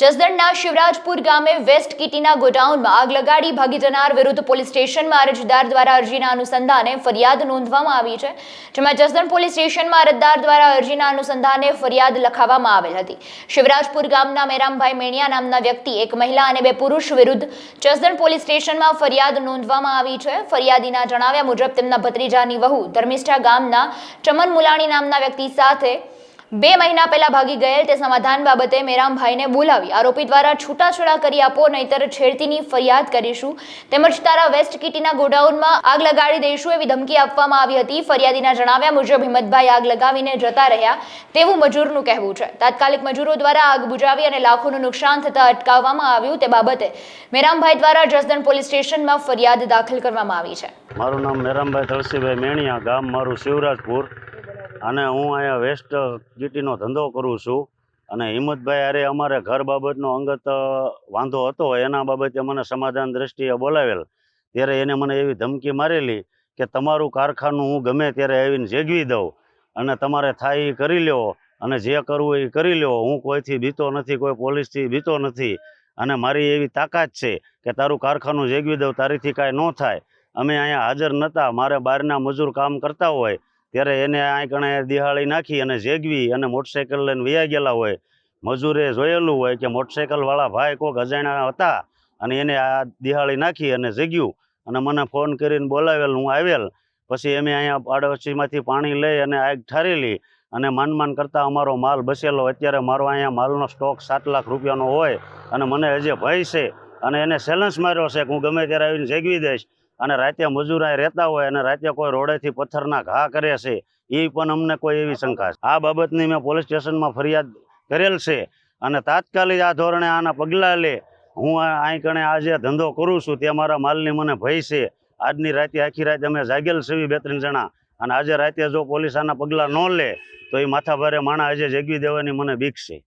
જસદણના શિવરાજપુર ગામે વેસ્ટ કિટીના ગોડાઉનમાં આગ લગાડી ભાગી જનાર વિરુદ્ધ પોલીસ સ્ટેશનમાં અરજદાર દ્વારા અરજીના અનુસંધાને ફરિયાદ નોંધવામાં આવી છે, જેમાં જસદણ પોલીસ સ્ટેશનમાં અરજદાર દ્વારા અરજીના અનુસંધાને ફરિયાદ લખાવવામાં આવેલ હતી। શિવરાજપુર ગામના મેરામભાઈ મેણિયા નામના વ્યક્તિ એક મહિલા અને બે પુરુષ વિરુદ્ધ જસદણ પોલીસ સ્ટેશનમાં ફરિયાદ નોંધવામાં આવી છે। ફરિયાદીના જણાવ્યા મુજબ તેમના ભત્રીજાની વહુ ધર્મિષ્ઠા ગામના ચમન મુલાણી નામના વ્યક્તિ સાથે 2 મહિના પહેલા ભાગી ગયેલ તે સમાધાન બાબતે મેરામભાઈને બોલાવી આરોપી દ્વારા છૂટાછેડા કરી આપો નહીતર છેડતીની ફરિયાદ કરીશું તેમજ તારા વેસ્ટ કિટીના ગોડાઉનમાં આગ લગાડી દઈશું એવી ધમકી આપવામાં આવી હતી। ફરિયાદીના જણાવ્યા મુજબ હિંમતભાઈ આગ લગાવીને જતા રહ્યા તેવું મજૂરનું કહેવું છે। તાત્કાલિક મજૂરો દ્વારા આગ બુઝાવી અને લાખોનું નુકસાન થતા અટકાવવામાં આવ્યું તે બાબતે મેરામભાઈ દ્વારા જસદણ પોલીસ સ્ટેશનમાં ફરિયાદ દાખલ કરવામાં આવી છે। મારું નામ મેરામભાઈ તળસીભાઈ મેણિયા, ગામ મારું શિવરાજપુર અને હું અહીંયા વેસ્ટ ગીટીનો ધંધો કરું છું અને હિંમતભાઈ અરે અમારે ઘર બાબતનો અંગત વાંધો હતો, એના બાબતે મને સમાધાન દ્રષ્ટિએ બોલાવેલ ત્યારે એને મને એવી ધમકી મારેલી કે તમારું કારખાનું હું ગમે ત્યારે આવીને જેગવી દઉં અને તમારે થાય એ કરી લ્યો અને જે કરવું એ કરી લ્યો, હું કોઈથી બીતો નથી, કોઈ પોલીસથી બીતો નથી અને મારી એવી તાકાત છે કે તારું કારખાનું જેગવી દઉં, તારીથી કાંઈ ન થાય। અમે અહીંયા હાજર નહોતા, મારે બહારના મજૂર કામ કરતા હોય ત્યારે એને આ કણે દિહાળી નાખી અને જેગવી અને મોટરસાઇકલ લઈને વયા ગયેલા હોય। મજૂરે જોયેલું હોય કે મોટરસાઇકલવાળા ભાઈ કોઈક અજાણ્યા હતા અને એને આ દિહાળી નાખી અને જેગ્યું અને મને ફોન કરીને બોલાવેલ, હું આવેલ। પછી અમે અહીંયા પાડોશીમાંથી પાણી લઈ અને આગ ઠારેલી અને માન કરતાં અમારો માલ બસેલો। અત્યારે મારો અહીંયા માલનો સ્ટોક 7 લાખ રૂપિયાનો હોય અને મને હજી ભય છે અને એને ચેલેન્જ માર્યો છે કે હું ગમે ત્યારે આવીને જેગવી દઈશ અને રાતે મજૂર અહીં રહેતા હોય અને રાતે કોઈ રોડેથી પથ્થરના ઘા કરે છે એ પણ અમને કોઈ એવી શંકા છે। આ બાબતની મેં પોલીસ સ્ટેશનમાં ફરિયાદ કરેલ છે અને તાત્કાલિક આ ધોરણે આના પગલાં લે। હું અહીં કણે આ જે ધંધો કરું છું તે મારા માલની મને ભય છે। આજની રાતે આખી રાત અમે જાગેલ છે 2-3 જણા અને આજે રાતે જો પોલીસ આના પગલાં ન લે તો એ માથાભારે માણા આજે જગવી દેવાની મને બીક છે।